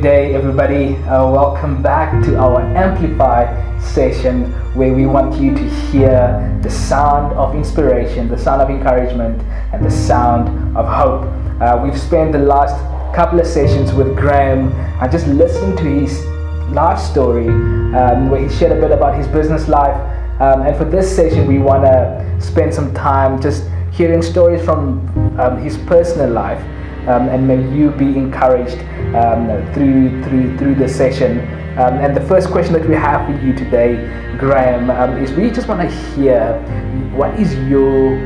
day, everybody. Welcome back to our Amplified session where we want you to hear the sound of inspiration, the sound of encouragement, and the sound of hope. We've spent the last couple of sessions with Graham and just listening to his life story where he shared a bit about his business life. And for this session, we want to spend some time just hearing stories from his personal life. And may you be encouraged through the session. And the first question that we have for you today, Graham, is we just want to hear what is your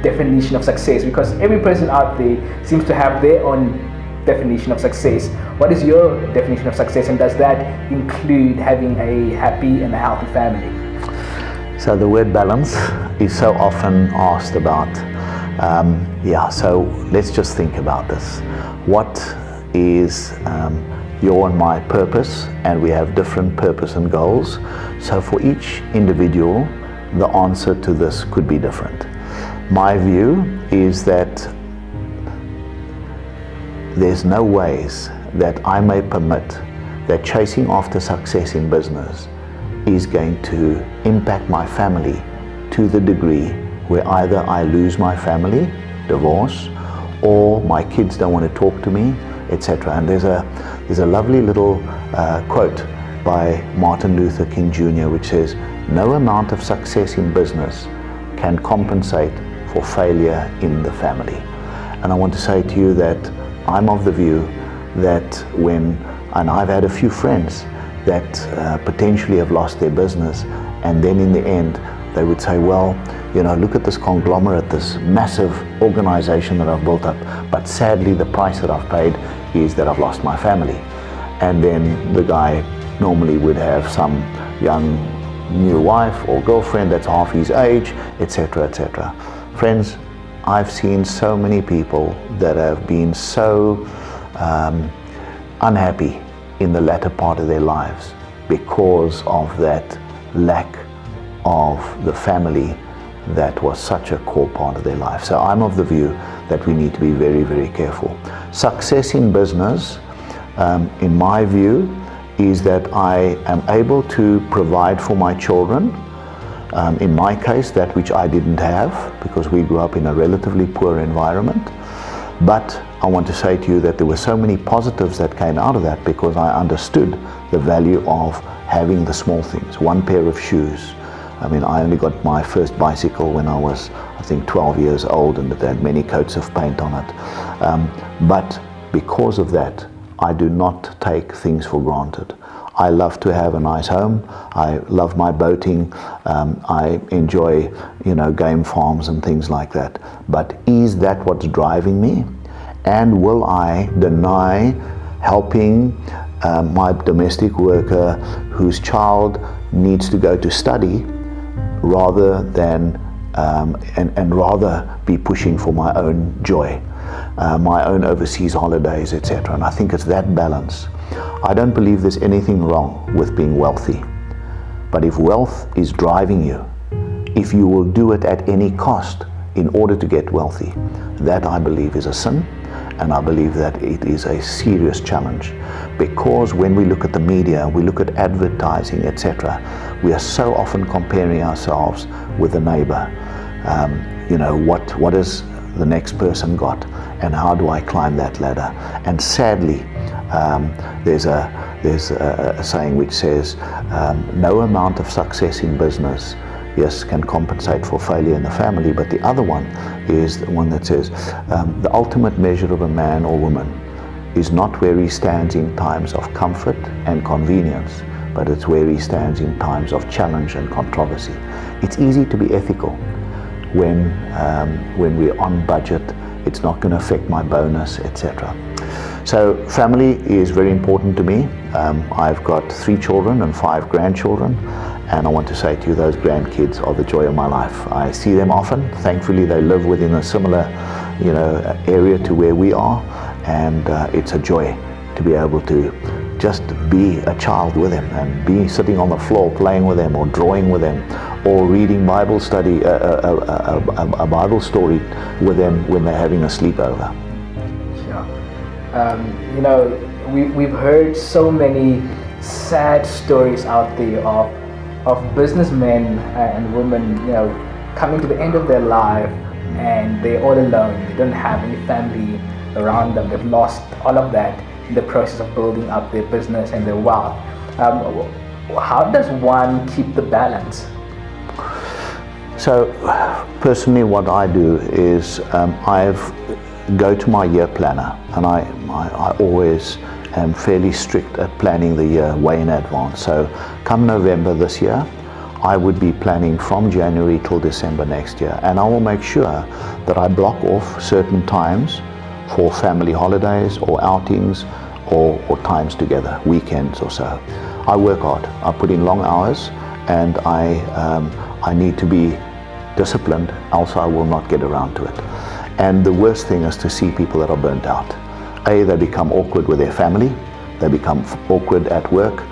definition of success? Because every person out there seems to have their own definition of success. What is your definition of success, and does that include having a happy and a healthy family? So the word balance is so often asked about. So let's just think about this. What is your and my purpose? And we have different purpose and goals. So for each individual, the answer to this could be different. My view is that there's no ways that I may permit that chasing after success in business is going to impact my family to the degree where either I lose my family, divorce, or my kids don't want to talk to me, etc. And there's a lovely little quote by Martin Luther King Jr. which says, "No amount of success in business can compensate for failure in the family." And I want to say to you that I'm of the view that and I've had a few friends that potentially have lost their business, and then in the end they would say, well, look at this conglomerate, this massive organization that I've built up, but sadly the price that I've paid is that I've lost my family. And then the guy normally would have some young new wife or girlfriend that's half his age, etc., etc. Friends, I've seen so many people that have been so unhappy in the latter part of their lives because of that lack of the family that was such a core part of their life. So I'm of the view that we need to be very, very careful. Success in business, in my view, is that I am able to provide for my children. In my case, that which I didn't have because we grew up in a relatively poor environment. But I want to say to you that there were so many positives that came out of that because I understood the value of having the small things. One pair of shoes. I mean, I only got my first bicycle when I was, I think, 12 years old, and it had many coats of paint on it. But because of that, I do not take things for granted. I love to have a nice home. I love my boating. I enjoy, game farms and things like that. But is that what's driving me? And will I deny helping my domestic worker whose child needs to go to study rather than and rather be pushing for my own joy, my own overseas holidays, etc. And I think it's that balance. I don't believe there's anything wrong with being wealthy, but if wealth is driving you, if you will do it at any cost in order to get wealthy, that I believe is a sin, and I believe that it is a serious challenge. Because when we look at the media, we look at advertising, etc., we are so often comparing ourselves with the neighbor. What has the next person got, and how do I climb that ladder? And sadly, there's a saying which says, no amount of success in business, yes, can compensate for failure in the family, but the other one is the one that says, the ultimate measure of a man or woman is not where he stands in times of comfort and convenience, but it's where he stands in times of challenge and controversy. It's easy to be ethical when we're on budget. It's not going to affect my bonus, etc. So family is very important to me. I've got 3 children and 5 grandchildren, and I want to say to you, those grandkids are the joy of my life. I see them often. Thankfully, they live within a similar, area to where we are, and it's a joy to be able to just be a child with them and be sitting on the floor playing with them or drawing with them or reading Bible study, a Bible story with them when they're having a sleepover. Sure. we've heard so many sad stories out there of businessmen and women, coming to the end of their life and they're all alone. They don't have any family around them. They've lost all of that in the process of building up their business and their wealth. How does one keep the balance? So personally what I do is go to my year planner, and I always am fairly strict at planning the year way in advance. So come November this year, I would be planning from January till December next year, and I will make sure that I block off certain times for family holidays or outings or times together, weekends or so. I work hard, I put in long hours, and I need to be disciplined, else I will not get around to it. And the worst thing is to see people that are burnt out. They become awkward with their family, they become awkward at work,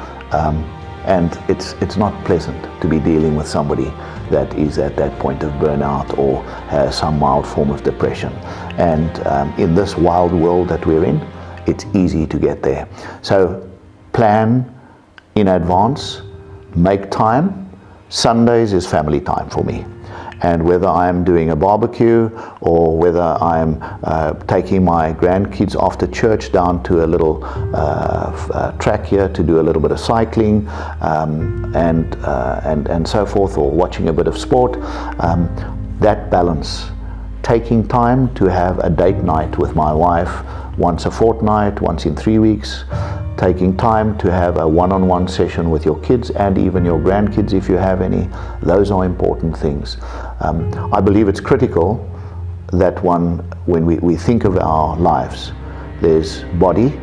and it's not pleasant to be dealing with somebody that is at that point of burnout or has some mild form of depression. And in this wild world that we're in, it's easy to get there. So plan in advance, make time. Sundays is family time for me. And whether I'm doing a barbecue or whether I'm taking my grandkids after church down to a little track here to do a little bit of cycling and so forth, or watching a bit of sport, that balance, taking time to have a date night with my wife once a fortnight, once in 3 weeks, taking time to have a one-on-one session with your kids and even your grandkids if you have any. Those are important things. I believe it's critical that when we think of our lives, there's body,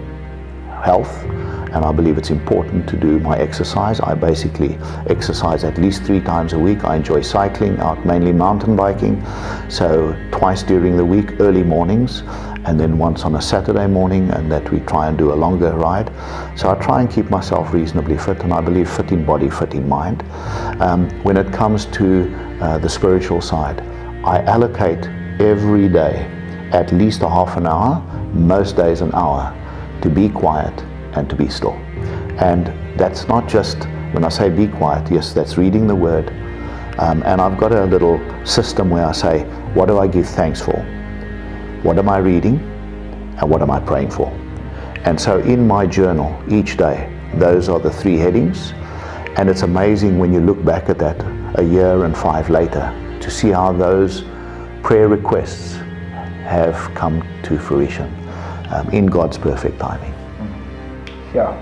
health, and I believe it's important to do my exercise. I basically exercise at least 3 times a week. I enjoy cycling out, mainly mountain biking, so twice during the week, early mornings, and then once on a Saturday morning, and that we try and do a longer ride. So I try and keep myself reasonably fit, and I believe fit in body, fit in mind. When it comes to the spiritual side, I allocate every day at least a half an hour, most days an hour, to be quiet and to be still. And that's not just, when I say be quiet, yes, that's reading the word. And I've got a little system where I say, what do I give thanks for? What am I reading? And what am I praying for? And so in my journal each day, those are the 3 headings. And it's amazing when you look back at that a year and 5 later to see how those prayer requests have come to fruition in God's perfect timing. Sure.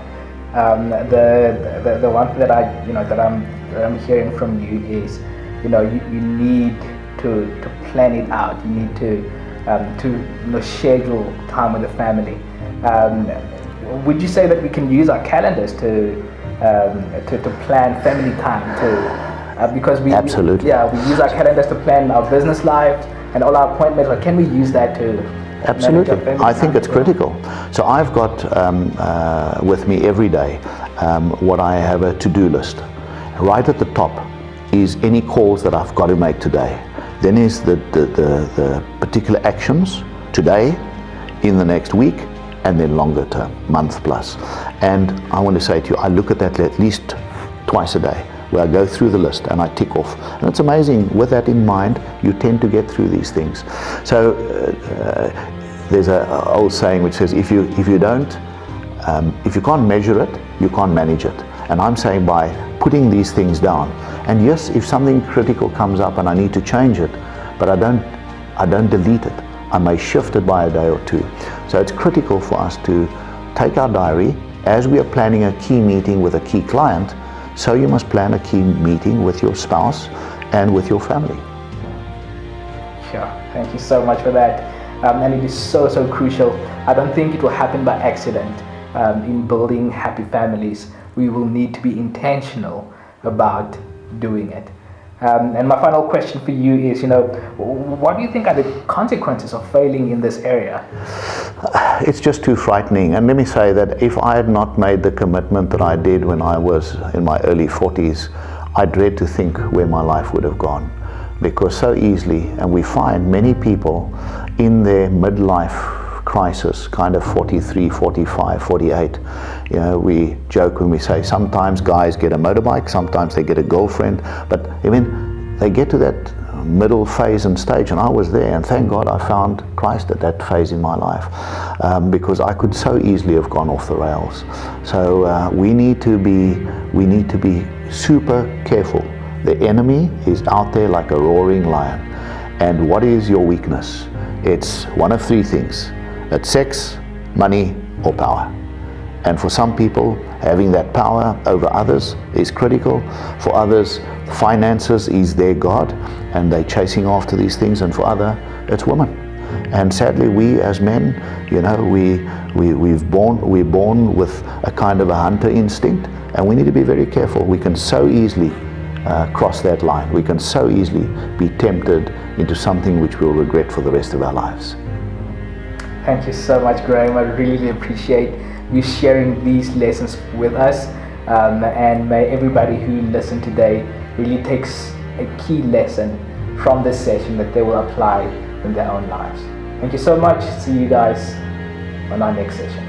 The one thing that I'm hearing from you is, you need to plan it out. You need to schedule time with the family. Would you say that we can use our calendars to plan family time because we absolutely we use our calendars to plan our business lives and all our appointments, or can we use that to absolutely? I think it's critical. So I've got with me every day what I have a to-do list. Right at the top is any calls that I've got to make today. Then is the particular actions today, in the next week, and then longer term, month plus. And I want to say to you, I look at that at least twice a day, where I go through the list and I tick off. And it's amazing, with that in mind, you tend to get through these things. So there's an old saying which says, if you can't measure it, you can't manage it. And I'm saying by putting these things down, and yes, if something critical comes up and I need to change it, but I don't delete it. I may shift it by a day or 2. So it's critical for us to take our diary as we are planning a key meeting with a key client. So you must plan a key meeting with your spouse and with your family. Sure. Thank you so much for that. And it is so crucial. I don't think it will happen by accident. In building happy families, we will need to be intentional about doing it. And my final question for you is, what do you think are the consequences of failing in this area? It's just too frightening. And let me say that if I had not made the commitment that I did when I was in my early 40s, I dread to think where my life would have gone. Because so easily, and we find many people in their midlife crisis, kind of 43, 45, 48. You know, we joke when we say sometimes guys get a motorbike, sometimes they get a girlfriend, but I mean, they get to that middle phase and stage, and I was there, and thank God I found Christ at that phase in my life, because I could so easily have gone off the rails. So we need to be super careful. The enemy is out there like a roaring lion. And what is your weakness? It's one of three things. It's sex, money, or power. And for some people, having that power over others is critical. For others, finances is their God, and they're chasing after these things. And for others, it's women. And sadly, we as men, you know, we're born with a kind of a hunter instinct, and we need to be very careful. We can so easily cross that line. We can so easily be tempted into something which we'll regret for the rest of our lives. Thank you so much, Graham. I really appreciate you sharing these lessons with us, and may everybody who listened today really takes a key lesson from this session that they will apply in their own lives. Thank you so much. See you guys on our next session.